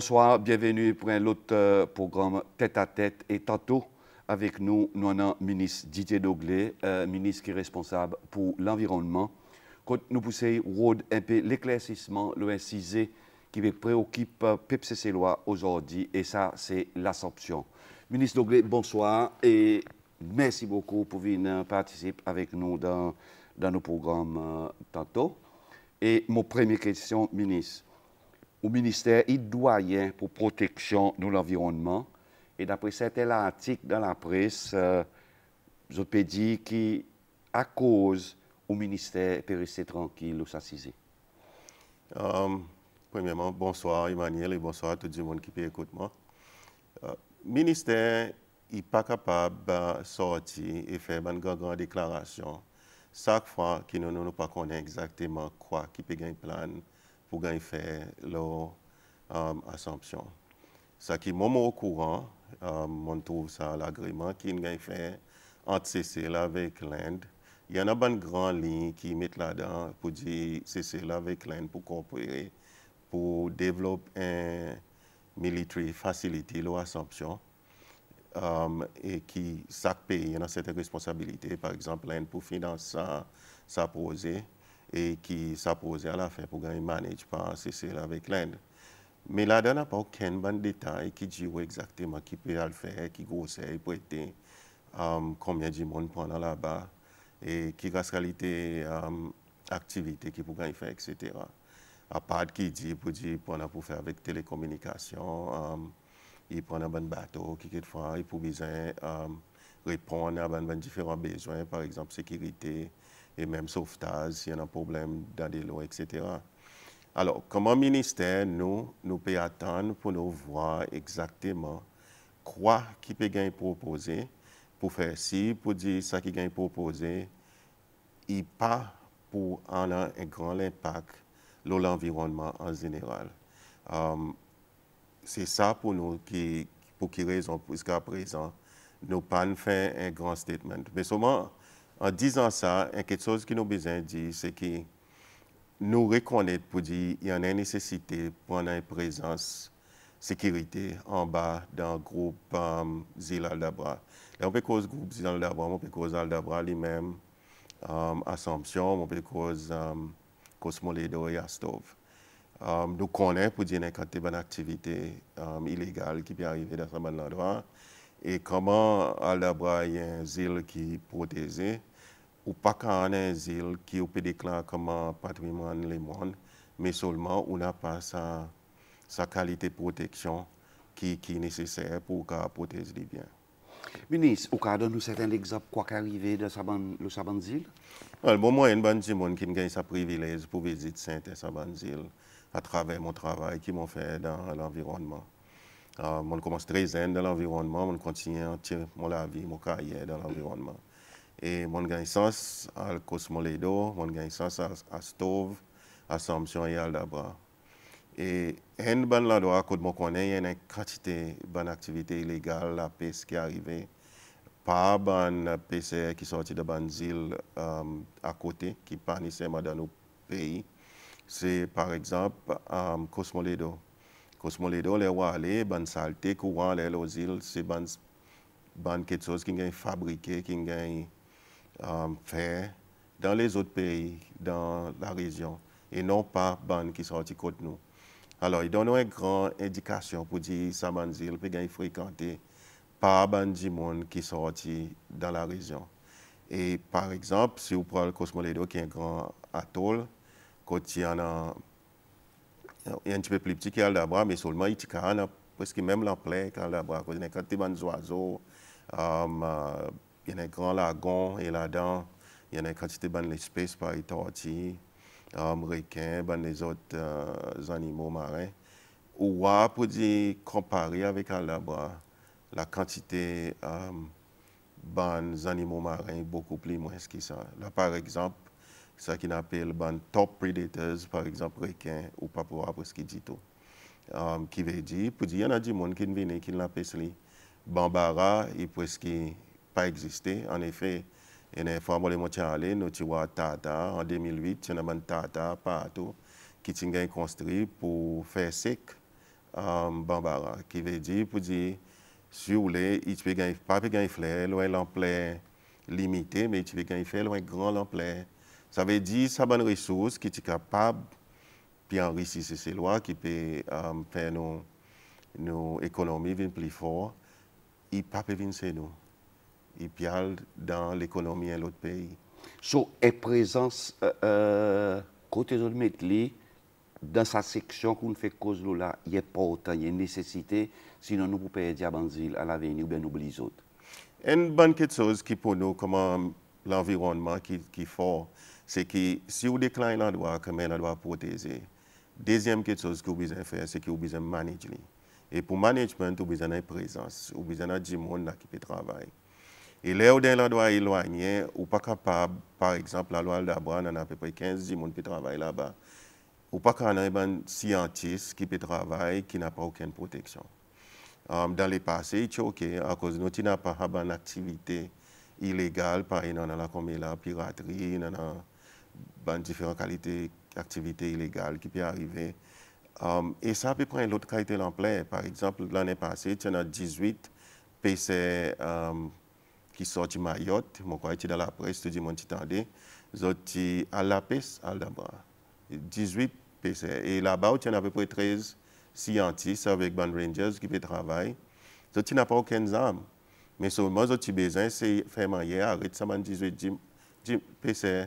Bonsoir, bienvenue pour un autre programme tête à tête. Et tantôt, avec nous, nous avons le ministre Didier Doglé, ministre qui est responsable pour l'environnement. Quand nous poussons un peu l'éclaircissement, le incisé qui préoccupe PPCC loi aujourd'hui, et ça, c'est l'Assomption. Ministre Doglé, bonsoir et merci beaucoup pour venir participer avec nous dans nos programmes tantôt. Et mon première question, ministre. Au ministère, il doyen pour protection de l'environnement. Et d'après certains articles dans la presse, je peux dire qu'à cause au ministère peut rester tranquille ou s'assiser. Premièrement, bonsoir Emmanuel et bonsoir à tout le monde qui peut écouter moi. Le ministère n'est pas capable de sortir et faire une grande déclaration chaque fois que nous ne pas connaissons exactement quoi qui peut gagner plan pour gagner faire l'Assomption. Ce qui est au courant, on trouve ça l'agrément qui gagne fait entre CCL avec l'Inde. Il y en a une grande ligne qui met là-dedans pour dire CCL avec l'Inde pour coopérer, pour développer un military facility, l'Assomption. Et qui chaque pays a certaines responsabilités, par exemple l'Inde pour financer ça projet et qui ça projet à la fin pour gagner manage par CCL avec l'Inde. Mais là-dedans, n'a pas aucun bon détail qui dit exactement qui peut le faire, qui grosseur, prêter, combien de monde pendant là-bas et qui reste qualité activité qui pour gagner faire, etc. À part qui dit pour faire avec télécommunication, il prend un bon bateau qui quelquefois il peut besoin répondre à différents besoins, par exemple sécurité et même sauvetage s'il y a un problème dans des lots, etc. Alors, comme un ministère, nous pouvons attendre pour nous voir exactement quoi qui peut gagner proposer pour faire ci, pour dire ça qui gagne proposer, et pas pour avoir un grand impact sur l'environnement en général. C'est ça pour nous pour qui raison, jusqu'à présent, nous pas fait un grand statement. Mais seulement en disant ça, quelque chose qui nous besoin de dire, c'est que nous reconnaître pour dire qu'il y a une nécessité pour une présence sécurité en bas dans le groupe Zil Aldabra. Là, on peut cause groupe Zil Aldabra, on peut cause Aldabra lui-même, Assomption, on peut cause Cosmoledo et Astov. Nous connaissons pour dire qu'il y a une activité illégale qui peut arriver dans ce endroit et comment Aldabra est un Zil qui est protégé. Ou pas qu'un asile qui peut déclarer comme un patrimoine le monde, mais seulement on n'a pas sa qualité de protection qui est nécessaire pour protéger les biens. Ministre, au cas de nous certains exemples quoi qu'arriver de le Sabanzil? Moi, il y a un monde qui a ce privilège pour visiter Saint-Sabanzil à travers mon travail qui m'a fait dans l'environnement. Je commence très jeune dans l'environnement, je continue à tirer mon vie, mon carrière dans l'environnement. Et mon sens à Cosmoledo, mon sens à Stove, Assomption et Aldabra. Et un bon endroit que je connais, il y a une quantité de activités illégales, la pêche qui est arrivée. Pas de PCR qui sorti de Banzil à côté, qui n'est pas nécessairement dans nos pays. C'est par exemple Cosmoledo. Cosmoledo, les Walais, ban saleté, courant, les îles, c'est quelque chose qui est fabriqué, qui est fait dans les autres pays, dans la région, et non pas ban qui sorti contre nous. Alors, il donne une grande indication pour dire que Sabanzil peut être fréquenté par ban de monde qui sorti dans la région. Et par exemple, si vous prenez le Cosmoledo, qui est un grand atoll, quand il y a un petit peu plus petit qu'Aldabra, mais seulement il y a presque même l'ampleur qu'Aldabra. Il y a quand il y a des oiseaux, il y a un grand lagon et là-dedans, il y a une quantité d'espèces par les tortilles, requins, les autres animaux marins. Ou pour dire, comparer avec Aldabra, la quantité des animaux marins est beaucoup plus moins que ça. Là, par exemple, ce qu'on appelle les top predators, par exemple, requins ou papouas, presque dit tout. Qui veut dire, pour dire, il y en a du monde qui vient, qui n'a pas Bambara, il presque pas existé. En effet, il y a une fois, nous avons Tata en 2008, il y a un Tata partout qui a construit pour faire sec Bambara, qui veut dire, pour dire, si vous voulez, il peut gagner, pas gagner fleur, loin l'ampleur limité, mais tu peux gagner faire loin grand l'ampleur. Ça veut dire, ça bonne ressource qui est capable, puis enrichir ces lois, qui peut faire nos économies plus fortes, il ne peut pas venir chez nous. Il peut aller dans l'économie de l'autre pays. So, est présence, côté de mettre dans sa section qu'on fait cause là, il y a pas autant, il y a une nécessité, sinon nous pouvons perdre Banzil à l'avenir ou bien nous oublier les autres. Une bonne chose qui pour nous, comme l'environnement qui est fort, c'est que si vous déclinez l'endroit, comment l'endroit protéger. Deuxième chose que vous besoin faire, c'est que vous besoin manager. Et pour management, vous besoin de présence, vous besoin de monde qui peut travailler. Et là où dans l'endroit éloigné, ou pas capable, par exemple, la loi d'Abraham, on a à peu près 15 personnes qui travaillent là-bas. Ou pas qu'on a un scientiste qui peut travailler qui n'a pas aucune protection. Dans le passé, c'est OK, à cause de nous, n'a pas une activité illégale, par exemple, comme la piraterie, dans différentes qualités d'activités illégales qui peuvent arriver. Et ça peut prendre l'autre qualité d'emploi. Par exemple, l'année passée, il y en a 18 PC qui sortent de Mayotte. Moi, quand j'étais dans la presse, tout le monde t'entendait. Ils sont à la pêche, à l'abra. 18 PC. Et là-bas, il y en a à peu près 13 scientifiques avec Band Rangers qui peuvent travailler. Donc, tu n'as pas aucune arme. Mais seulement, ce que tu as besoin, c'est faire manière, arrête ça, 18 PC.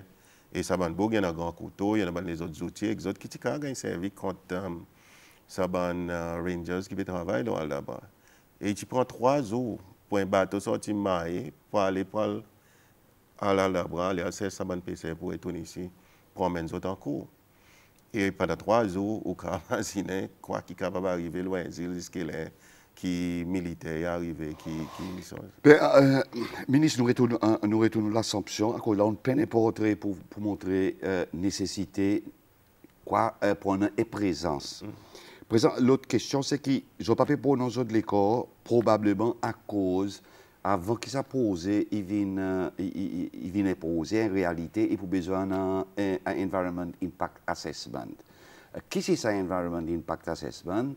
Et ça va il y a un grand couteau, il y a les autres outils, les autres qui ont servi contre ça Rangers qui travaillent là-bas. Et tu prends 3 jours pour un bateau sorti maille pour aller à là-bas, aller à ça PC pour retourner ici, pour emmener les autres en cours. Et pendant 3 jours, on peut imaginer quoi qui est capable d'arriver loin, jusqu'à là, qui militaire arrivé, qui sont... Ministre, nous retournons l'Assomption. Là, on peine pour montrer nécessité, quoi, prendre et présence. L'autre question, c'est que je n'ai pas fait pour nos autres l'école, probablement à cause, avant qu'il s'est posé, il vient poser en réalité, il faut besoin d'un Environment Impact Assessment. Qu'est-ce que c'est un Environment Impact Assessment?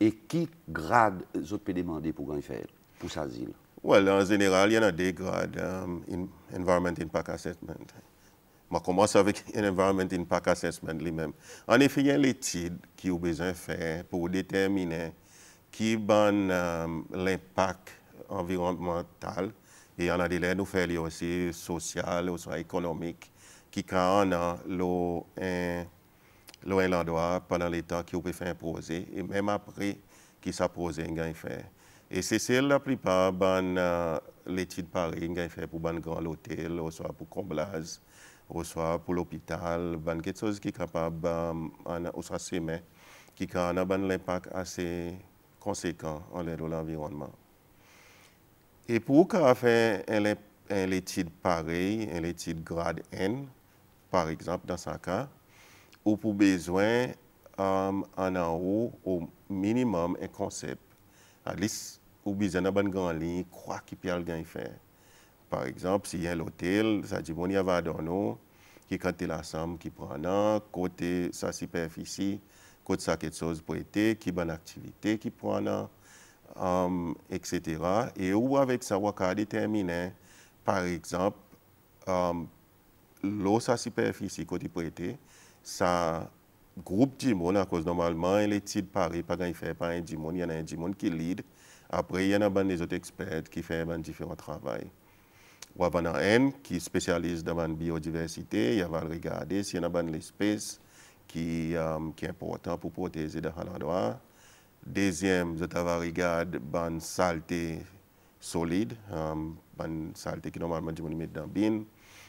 Et qui grade les autres peuvent demander pour faire pour s'asile? Well, en général, il y en a des grades Environment Impact Assessment. Je commence avec un Environment Impact Assessment lui-même. En effet, il y a l'étude qui a besoin de faire pour déterminer qui est l'impact environnemental. Et il y en a des là, nous faisons aussi social, aussi économique, qui quand on a l'endroit pendant les temps qui peut faire un projet et même après qui s'est posé un gain fait. Et c'est celle la plupart de l'étude pareil, un gain fait pour un grand hôtel, ou soit pour comblage, ou soit pour l'hôpital, quelque chose qui est capable, ou soit semaine, qui a un impact assez conséquent en l'environnement. Et pour faire une étude pareille, une étude grade N, par exemple dans ce cas, ou pour besoin en haut au minimum un concept. À least, ou besoin d'une grande ligne, quoi qu'il peut y faire. Par exemple, s'il y a l'hôtel, ça dit bon, il y a Vadorno, qui quand la somme qui prend côté sa superficie, côté ça quelque chose pour été, qui bonne activité qui prend etc. Et où avec ça, on va déterminer, par exemple, l'eau sa superficie côté pour été, ça groupe de monde à cause normalement l'étude pareil pas gagne fait par un monde, il y en a un monde qui lead. Après il y en a des autres experts qui font différents travail. Ou avant un qui spécialise dans la biodiversité, il va regarder s'il y en a une espèce qui est important pour protéger dans l'endroit. Deuxième, je va regarder la saleté solide, la saleté qui normalement du monde met dans bin,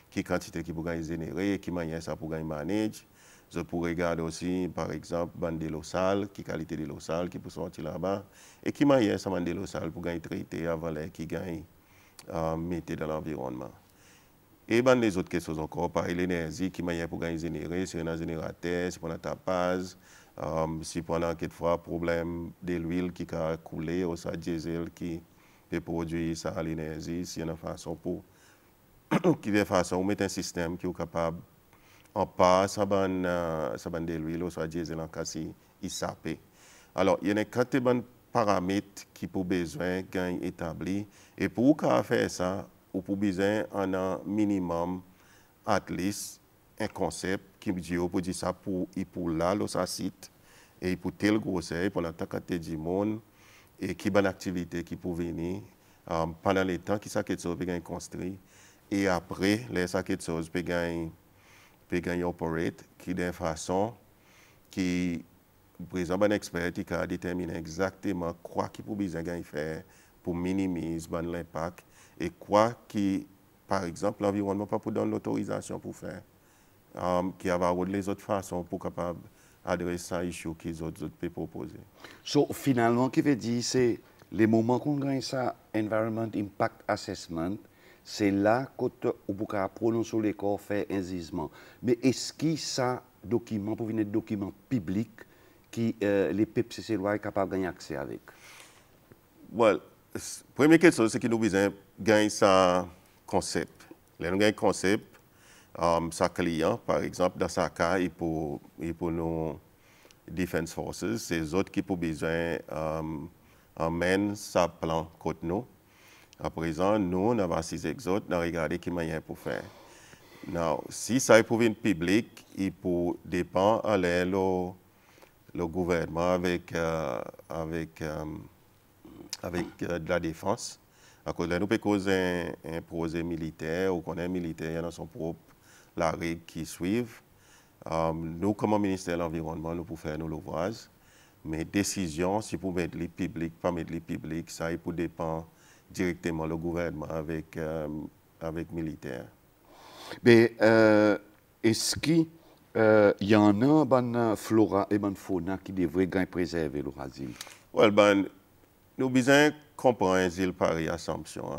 qui quantité qui peut générer, qui manière ça pour manager. Je pourrais regarder aussi, par exemple, de l'eau sale, qui qualité de l'eau sale qui peut sortir là-bas, et qui manière ça de l'eau sale pour traiter avant l'air qui gagne mettre dans l'environnement. Et les autres questions encore, par l'énergie, qui manière pour générer, c'est un générateur, c'est pour un tapage, si pendant quelquefois problème de l'huile qui a coulé, ou ça diesel qui peut produire ça l'énergie, s'il y a une façon pour qui de façon mettre un système qui est capable en pas ça ban de l'huile ou soit diesel en cas si il sapé. Alors, il y a des paramètres qui pour besoin gagne établi. Et pour faire ça, ou pour besoin un minimum, at least, un concept qui dit pour dire ça pour là, ça site, et pour tel grosseur, pour la quantité du monde, et qui bonne activité qui peut venir pendant le temps qui ça quelque chose peut gagner construit et après les ça quelque chose peut gagner operate qui d'une façon qui par exemple un expert qui a déterminé exactement quoi qui peut besoin gagner faire pour minimiser l'impact et quoi qui par exemple l'environnement pas pour donner l'autorisation pour faire qui va les autres façons pour capable adresser ça issue que les autres peuvent proposer. So, finalement, qui veut dire, c'est les moments qu'on gagne ça, Environment Impact Assessment, c'est là qu'on peut prononcer les corps, faire un jugement. Mais est-ce que ça, document, pour venir document public, qui les PPCC loi est capable de gagner accès avec? Well, première question, c'est que nous besoin gagner ça concept. Nous gagnons un concept, sa client, par exemple, dans sa cas, et pour nos Defense Forces, c'est eux autres qui ont besoin emmèner sa plan contre nous. À présent, nous, on avons 6 autres, on a regardé qui moyen pour faire. Now, si ça est pour venir public, il peut dépendre de le gouvernement avec de la défense. À cause de nous, causer un projet militaire, ou qu'on est militaire, il y a son propre la règle qui suivent. Nous, comme ministère de l'Environnement, nous pouvons faire nos ouvrages. Mais décision, si pour mettre les publics, pas mettre les publics, ça il peut dépendre directement le gouvernement avec militaire. Mais est-ce qu'il y en a une flora et une faune qui devraient gagner préserver le asile? Well, nous besoin comprendre un île pareil Assomption.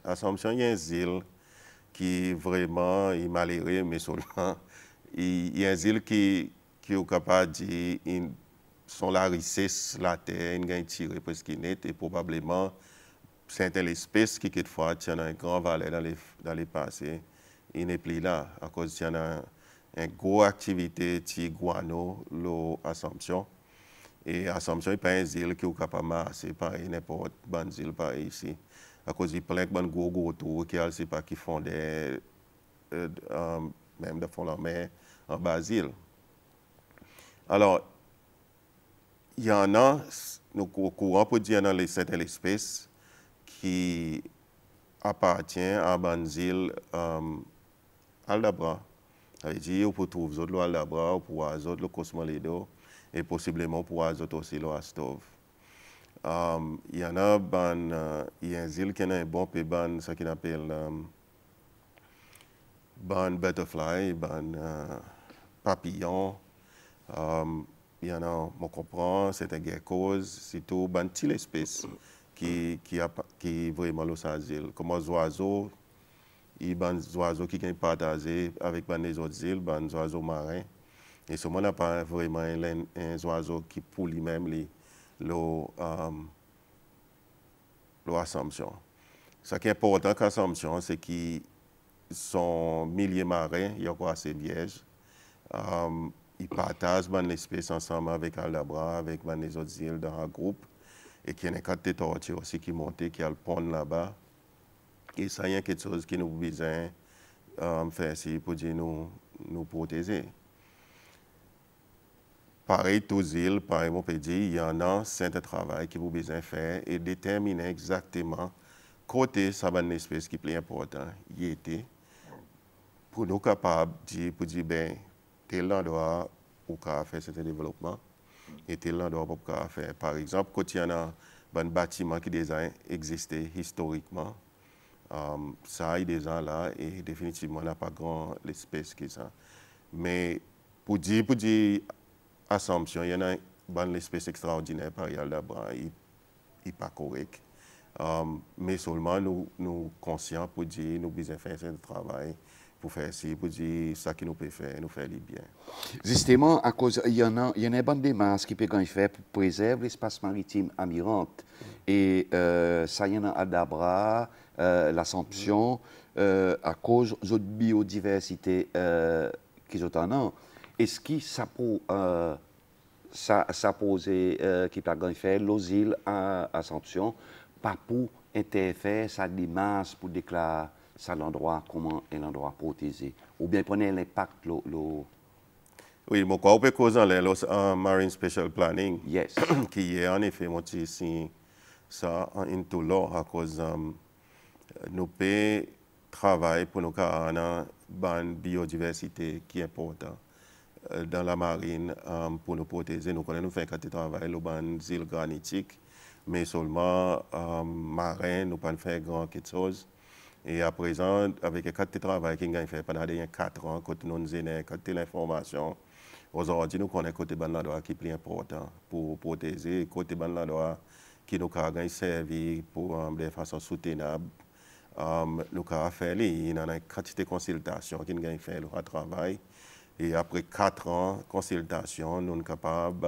Assomption, il y a un île qui vraiment est malheureux, mais seulement il y a un île qui est capable de dire sont la richesse, la terre, ils gagnent tiré presque net et probablement c'est une espèce qui quelquefois tient une grande valeur dans les passés. Il n'est plus là à cause qu'il y a une grosse activité de guano, l'Assomption. Et Assomption n'est pas une île qui est capable de marcher par n'importe quelle île par ici. À cause il y a plein de gros tours qui font des même de fond la mer en Basile. Alors, il y en a, nous courons pour dire dans certaines espèces qui appartiennent à Banzil Aldabra. Ça veut dire qu'on peut trouver l'eau Aldabra, pour les autres le Cosmoledo et possiblement pour les autres aussi le Astov. Il y en a, il y a un île qui a un bon peu, ce qu'on appelle butterfly, papillon. Il y en a, on comprend, c'est un geckos, c'est tout, toutes les espèces qui vraiment le asile. Comme les oiseaux, il y a des oiseaux qui sont partagés avec les autres îles, des oiseaux marins. Et ce moment n'a pas vraiment un oiseau qui pour lui-même l'Assomption. Ce qui est important avec l'Assomption, c'est qu'ils sont milliers marins, il y a quoi assez vierges. Ils partagent l'espèce ensemble avec Aldabra, avec les autres îles dans un groupe. Et qu'il y a une quantité de tortues aussi qui montent, qui a le pont là-bas. Et ça, il y a quelque chose qui nous besoin faire ici pour dire nous protéger. Pareil, tous les îles, pareil, on peut dire, il y en a un certain travail qui vous besoin faire et déterminer exactement côté ça va une espèce qui est plus important, il était pour nous capables de dire ben tel endroit où on faire ce développement et tel endroit où on faire. Par exemple, quand il y a un bâtiment qui déjà existait historiquement, ça est déjà là et définitivement on n'a pas grand l'espèce que ça. Mais pour dire Assomption, il y en a une espèce extraordinaire par Aldabra, il n'est pas correct. Mais seulement nous conscients pour dire nous besoin faire ce travail pour faire ci, pour dire ça qui nous peut faire, nous faire bien. Justement, à cause, il y en a une bonne démarche qui peut faire pour préserver l'espace maritime amirante. Et ça, il y en a à Aldabra, l'Assomption, à cause de la biodiversité qu'ils ont en. Est-ce que ça peut ça posait qui t'a fait l'osile à Ascension, pas pour interférer ça démasse pour déclarer ça l'endroit comment est l'endroit protégé ou bien prenez l'impact Oui, mon quoi, on peut causer en Marine Special Planning, yes qui est en effet, moi, ici, ça, into law, à cause nous pouvons travailler pour nous avoir une biodiversité qui est importante dans la marine pour nous protéger. Nous connaissons faire quand travail dans les îles granitiques, mais seulement marin, nous ne pouvons pas faire grand quelque chose. Et à présent, avec le cadre de travail qui a fait pendant 4 ans, quand nous avons l'information, aujourd'hui, nous connaissons côté ban la qui est plus important pour protéger, côté ban la qui nous a servi pour de façon soutenable. Nous avons fait une quantité de consultations qui nous a fait le travail. Et après 4 ans de consultation, nous sommes capables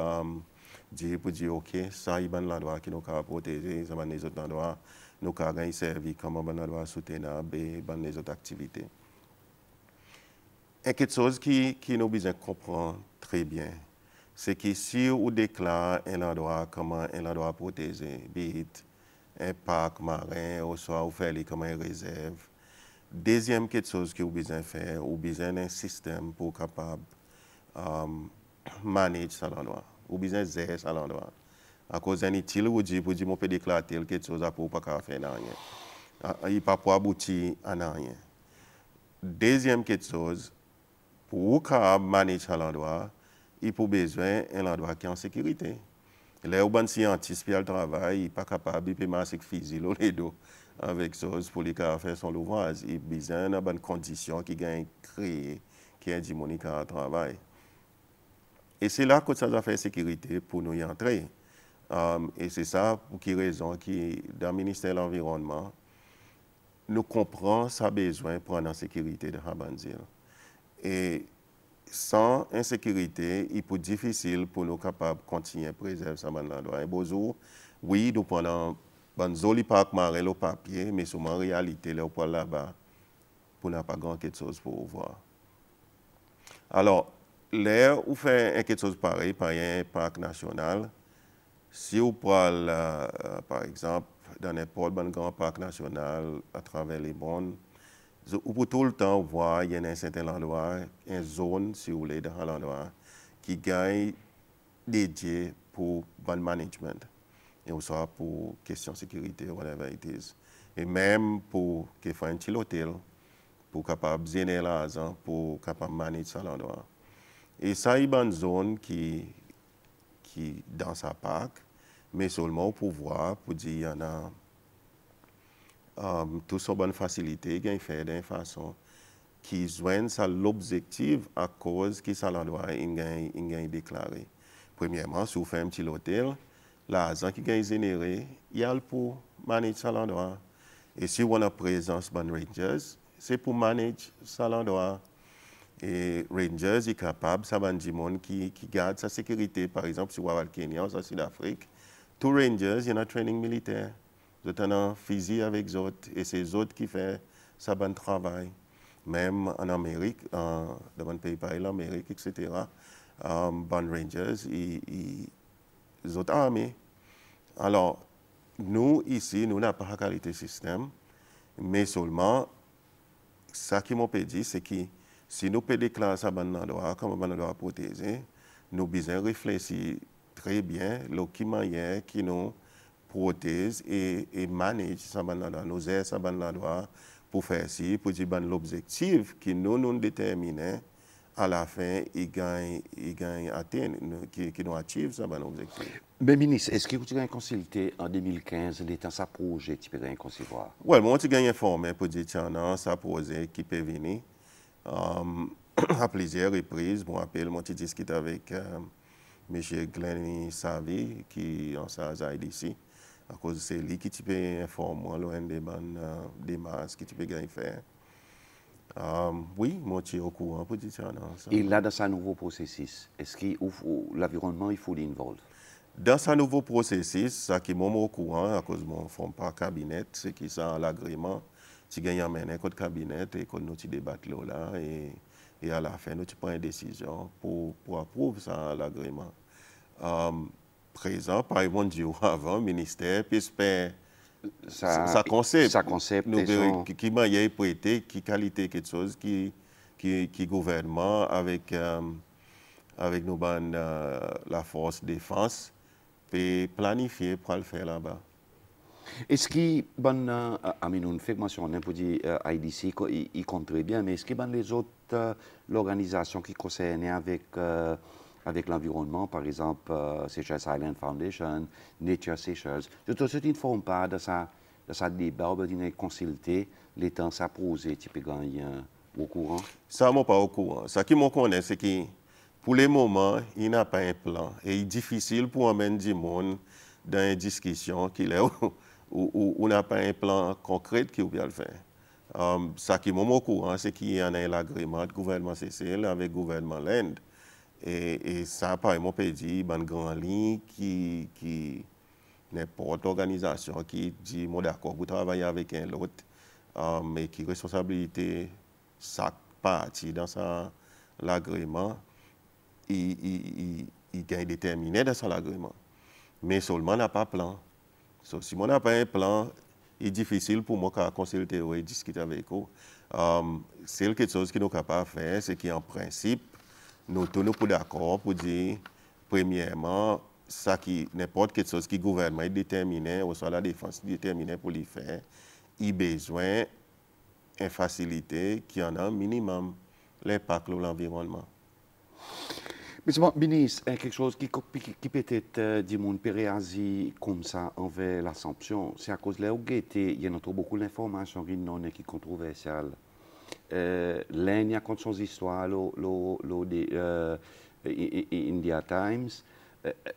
de dire OK, ça, il y a un endroit qui nous a protégé, ça, les autres endroits, nous avons servi comme un endroit soutenable et les autres activités. Et quelque chose qui nous besoin comprendre très bien, c'est que si on déclare un endroit comme un endroit protégé, un parc marin, ou soit on fait comme une réserve, deuxième quelque chose que vous besoin faire, vous besoin d'un système pour capable manager ça l'endroit. Vous besoin gérer ça l'endroit. À cause d'un utile, vous dites, on peut déclarer quelque chose pour pas faire rien. Il ne peut pas aboutir à rien. Deuxième quelque chose, pour manager ça l'endroit, il faut besoin d'un endroit qui est en sécurité. Les scientifiques qui travaillent, ils ne sont pas capables de masser physique les dos avec ça pour les faire son ouvrage. Ils ont besoin de bonnes conditions qui ont créé, qui ont dit mon travail. Et c'est là que ça a fait sécurité pour nous y entrer. Et c'est ça pour qui raison qui dans le ministère de l'Environnement, nous comprenons ça besoin de prendre en sécurité de Habanzil. Et sans insécurité, il peut être difficile pour nous capables de continuer à préserver ça l'endroit. Et bonjour, oui, nous prenons un joli parc marin au papier, mais souvent en réalité, là, on là-bas pour n'a pas grand quelque chose pour voir. Alors, là, on fait quelque chose pareil, par un parc national. Si on parle, par exemple, dans n'importe quel grand parc national à travers les mondes, on peut tout le temps voir qu'il y a un certain endroit, une zone, si vous voulez, dans l'endroit, qui gagne dédié pour bon management. Et aussi pour question de sécurité, whatever it is. Et même pour qu'il fasse un petit hôtel, pour capable de générer l'argent, pour capable de manager ça l'endroit. Et ça, il y a une zone qui dans sa parc, mais seulement pour voir, pour dire qu'il y en a toutes ces bonnes facilités qui sont faites d'une façon qui joignent à l'objectif à cause que ça l'endroit est déclaré. Premièrement, si vous faites un petit hôtel, l'argent qui est généré, il y a pour manager ça l'endroit. Et si on a présence de rangers, c'est pour manager ça l'endroit. Et rangers est capable, ça va dire monde qui garde sa sécurité. Par exemple, si vous allez au Kenya ou en Sud-Afrique, tous rangers, il y a un training militaire. Vous êtes en physique avec les autres, et c'est les autres qui font ça bon travail. Même en Amérique, dans un pays pareil, l'Amérique, etc., bon rangers, ils autres armées. Alors, nous, ici, nous n'avons pas la qualité système, mais seulement, ça qui m'a dit, c'est que si nous pouvons déclarer ça comme un endroit protégé, nous devons bien réfléchir très bien le moyen qui nous protège et manage ça nous aide ça pour faire ci, pour dire l'objectif qui nous déterminons à la fin, il gagne atteindre, qui nous achieve ça objectif. Mais ministre, est-ce que vous avez consulté en 2015 l'État sa projet qui peut concevoir? Oui, moi j'ai gagné informé pour dire que ça projet qui peut venir à plusieurs reprises. Bon, appel, moi j'ai discuté avec M. Glenny Savi qui est en charge d'IDC. À cause de c'est lui qui peut informer loin des démarches qui peut gagner faire. Oui, moi je suis au courant pour dire ça. Et là, dans ce nouveau processus, est-ce que l'environnement il faut l'involve? Dans ce nouveau processus, ça qui est au courant, à cause de mon forme par cabinet, c'est qui ça l'agrément, tu gagnes un cabinet et qu'on nous débattons là et à la fin nous prenons une décision pour approuver ça l'agrément. présent, par exemple, avant, ministère, puis Ça concept, ça concept nous et son... qui manière prêter, qui qualité quelque chose, qui gouvernement avec nous, la force défense, puis planifier pour le faire là-bas. Est-ce qu'il bon, on fait mention pour dire IDC, il compte très bien, mais est-ce qu'il y a les autres l'organisation qui concernent avec l'environnement, par exemple Seychelles Island Foundation, Nature Seychelles, de toute façon, ils ne font pas de ça débat, ils ont consulté, les temps ça posé, tu peux gagner au courant. Ça, je ne suis pas au courant. Ce qui me connaît, c'est que pour le moment, il n'a pas un plan. Et il est difficile pour amener du monde dans une discussion où n'a pas un plan concret qui peut le faire. Ce qui est au courant, c'est qu'il y a un agrément du gouvernement CCL avec le gouvernement l'Inde. Et ça, par exemple, peut dire une grande ligne qui n'importe organisation qui dit, moi d'accord, vous travaillez avec un autre, mais qui responsabilité, ça partie dans l'agrément, il gagne déterminé dans son agrément. Mais seulement n'a pas de plan. So, si on n'a pas un plan, il est difficile pour moi de consulter ou de discuter avec eux. C'est quelque chose que nous sommes capables de faire, c'est qu'en principe, nous sommes d'accord pour dire, premièrement, ça qui n'importe quelque chose qui le gouvernement est déterminé, ou soit la défense déterminée pour le faire, il a besoin d'une facilité qui en a un minimum l'impact sur l'environnement. Mais c'est bon, ministre, quelque chose qui peut-être dit mon réagir comme ça envers l'Assomption, c'est à cause de il y a beaucoup d'informations qui non qui controversiales. L'Inde a contre son histoire, India Times,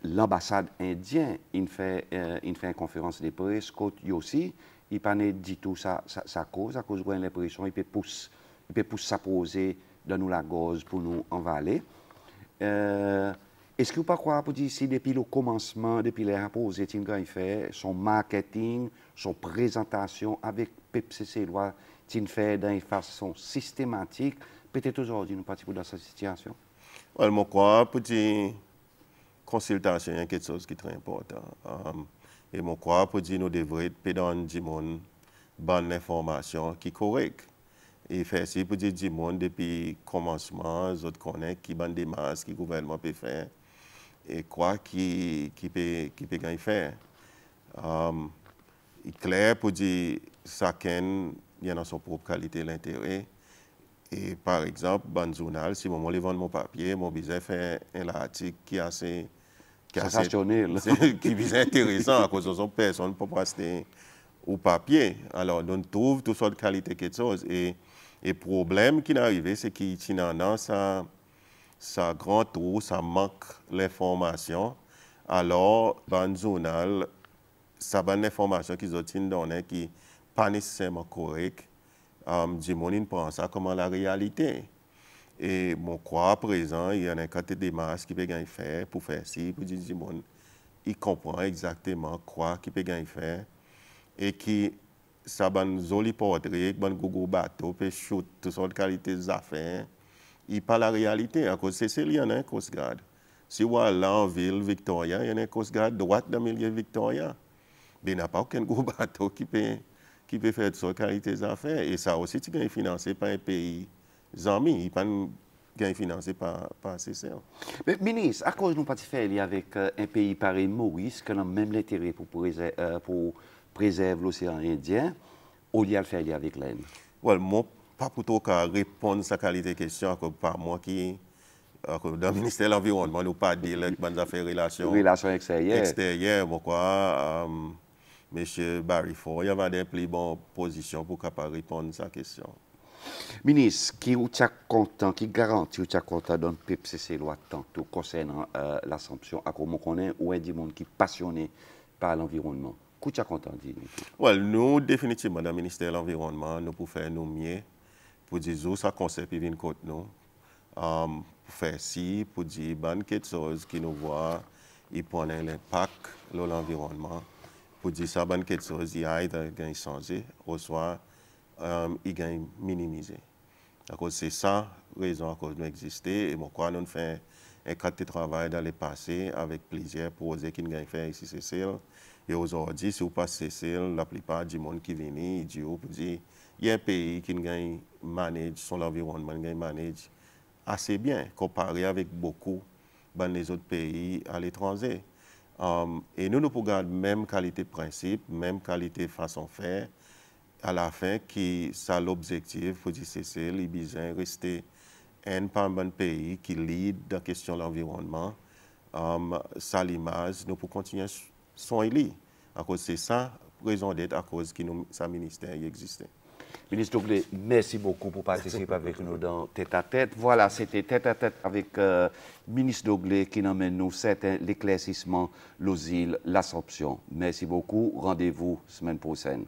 l'ambassade indienne, il fait une conférence de presse, côté aussi, il pas dit tout ça, à cause de l'impression, il peut pousser ça poser dans nous la gauze pour nous envaler. Est-ce que vous ne croyez pas dire si depuis le commencement, depuis les rapports, il fait son marketing, son présentation avec PPCC, il fait d'une façon systématique, peut-être aujourd'hui nous partons dans cette situation? Well, je crois que la consultation est quelque chose qui est très important. Et je crois que nous devrions donner du monde bonne information qui est correcte. Et faire ça pour dire du monde depuis le commencement, les autres connaissent qui ont des masses, qui le gouvernement peut faire, et quoi qui peut gagner faire. Il est clair pour dire chacun il a son propre qualité l'intérêt. Et par exemple, dans le journal, si je vends mon papier, mon besoin faire un article qui est assez sensationnel, qui est intéressant à cause de son personne pour rester au papier. Alors, on trouve toutes sortes de qualités quelque chose. Et le problème qui est arrivé, c'est qu'il y a ça grand trou, ça manque l'information. Alors, dans le journal, ça va l'information qu'ils ont donnée qui n'est pas nécessairement correcte. Du monde pense ça comme la réalité. Et mon croix à présent, il y a un côté des masses qui peut gagner faire pour faire ci, pour dire du monde, il comprend exactement quoi qui peut gagner faire et qui ça va un joli portrait, un Google bateau, peut shoot toutes sortes de qualités d'affaires. Il pas la réalité, à cause c'est il y en a un Coast Guard. Si vous allez en ville Victoria, il y a un Coast Guard droite dans le milieu Victoria. Mais il n'y a pas aucun gros bateau qui peut faire toutes sortes de qualités d'affaires. Et ça aussi, tu gagnes financé par un pays amis, il ne pas financé par CCL. Mais, ministre, à cause de nous pas faire avec un pays pareil, Maurice, qui a même l'intérêt pour préserver l'océan Indien, au lieu de faire avec l'Inde? Well, moi, pas plutôt qu'à répondre à cette qualité de question, par moi qui, dans le ministère de l'Environnement, nous pas dire les bonnes affaires relations extérieures. Pourquoi, M. Barry Ford, il y avait des plus bonnes positions pour répondre à cette question. Ministre, qui est content, qui garantit que content dans le PPCC loi tantôt concernant l'Assomption, à comment on connaît, ou est des gens qui sont passionnés par l'environnement? Qui est content de dire? Well, nous, définitivement, dans le ministère de l'Environnement, nous pouvons faire nous mieux pour dire que ça concept vient contre nous. Pour faire ci, pour dire quelque chose qui nous voit, il prend l'impact de l'environnement. Pour dire ça, quelque chose, il a changé, ou soit il a minimisé. C'est ça la raison à cause de nous exister. Et pourquoi nous faisons un cadre de travail dans le passé avec plusieurs projets qui nous ont fait ici, Cécile. Et aujourd'hui, si vous passez Cécile, la plupart du monde qui vient, ils disent, il y a un pays qui manage son environnement, qui manage assez bien, comparé avec beaucoup dans les autres pays à l'étranger. Et nous pouvons garder même qualité de principe, même qualité de façon de faire, à la fin, qui ça l'objectif pour dire Cécile, il besoin rester un pays qui lead dans la question de l'environnement. Ça l'image, nous pouvons continuer son élit. À cause de ça, raison d'être à cause que sa ministère existait. Ministre Doglé, merci beaucoup pour participer avec nous dans Tête à Tête. Voilà, c'était Tête à Tête avec Ministre Doglé qui emmène nous certains l'éclaircissement, l'asile, l'absorption. Merci beaucoup. Rendez-vous semaine prochaine.